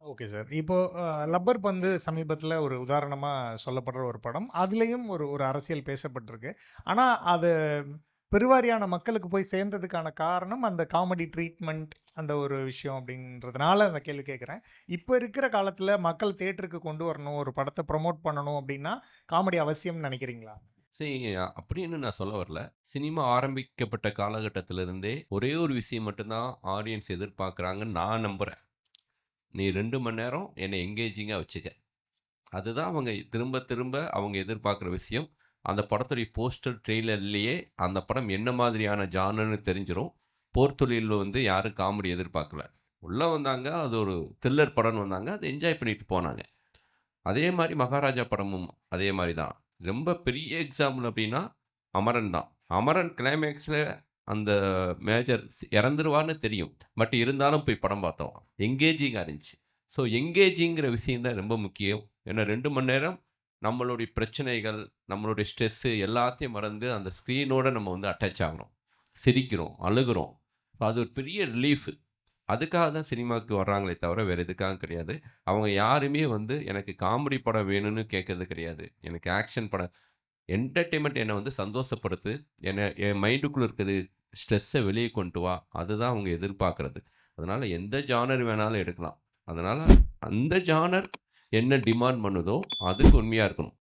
Okay sir. இப்போ rubber பந்து சமீபத்தில ஒரு உதாரணமா சொல்லப்படுற ஒரு படம். அதிலயும் ஒரு ஒரு அரசியல் பேசப்பட்டிருக்கு. ஆனா, அது பெருவாரியான மக்களுக்கு போய் சேர்ந்ததுக்கான காரணம் அந்த காமெடி ட்ரீட்மெண்ட் அந்த ஒரு விஷயம் அப்படின்றதுனால அந்த கேள்வி கேட்கிறேன். இப்ப இருக்கிற காலத்தில மக்கள் தியேட்டருக்கு கொண்டு வரணும், ஒரு படத்த ப்ரமோட் பண்ணணும் அப்படின்னா, காமெடி அவசியம்னு நினைக்கிறீங்களா? சரி, அப்படின்னு நான் சொல்ல வரல. சினிமா ஆரம்பிக்கப்பட்ட காலகட்டத்திலிருந்தே, ஒரே ஒரு விஷயம் மட்டும் தான் ஆடியன்ஸ் எதிர்பார்க்குறாங்கன்னு நான் நம்புறேன். "நீ 2 மணி நேரம் என்ன எங்கேஜிங்கா வச்சுக்க." அதுதான் அவங்க திரும்ப திரும்ப அவங்க எதிர்பார்க்குற விஷயம். அந்த படத்துடைய போஸ்டர், ட்ரெய்லர்லயே அந்த படம் என்ன மாதிரியான ஜானர்ன்னு தெரிஞ்சிரும். போர் தொழில்ல யாரும் காமெடி எதிர்பார்க்கல. உள்ள வந்தாங்க, அது ஒரு த்ரில்லர் படம்னு வந்தாங்க. அத என்ஜாய் பண்ணிட்டு போனாங்க. அதே மாரி மகாராஜா படமும் அதே மாரி தான். ரொம்ப பெரிய எக்ஸாம்பிள் அப்டின்னா, அமரன் தான். அமரன் கிளைமேக்ஸ்ல அந்த மேஜர் இறந்துருவார்ன்னு தெரியும். பட் இருந்தாலும் போய் படம் பார்த்தோம். எங்கேஜிங்கா இருந்துச்சு. ஸோ எங்கேஜிங்கிற விஷயம் தான் ரொம்ப முக்கியம். ஏன்னா 2 மணி நேரம் நம்மளுடைய பிரச்சனைகள், நம்மளுடைய ஸ்ட்ரெஸ்ஸு எல்லாத்தையும் மறந்து அந்த ஸ்க்ரீனோட நம்ம அட்டாச் ஆகுறோம். சிரிக்கிறோம், அழுகுறோம். அது ஒரு பெரிய ரிலீஃப். அதுக்காக தான் சினிமாவுக்கு வர்றாங்களே தவிர, வேற எதுக்காகவும் கிடையாது. அவங்க யாருமே எனக்கு காமெடி படம் வேணும்னு கேட்கறது கிடையாது. எனக்கு ஆக்ஷன் படம் என்டர்டெயின்மென்ட் என்ன சந்தோஷப்படுத்து. என் மைண்டுக்குள்ள இருக்கிற ஸ்ட்ரெஸ்ஸ வெளிய கொண்டு வா. அதுதான் அவங்க எதிர்பார்க்கிறது. அதனால எந்த ஜானர் வேணாலும் எடுக்கலாம். அதனால அந்த ஜானர் என்ன டிமாண்ட் பண்ணுதோ, அதுக்கு உண்மையா இருக்கணும்.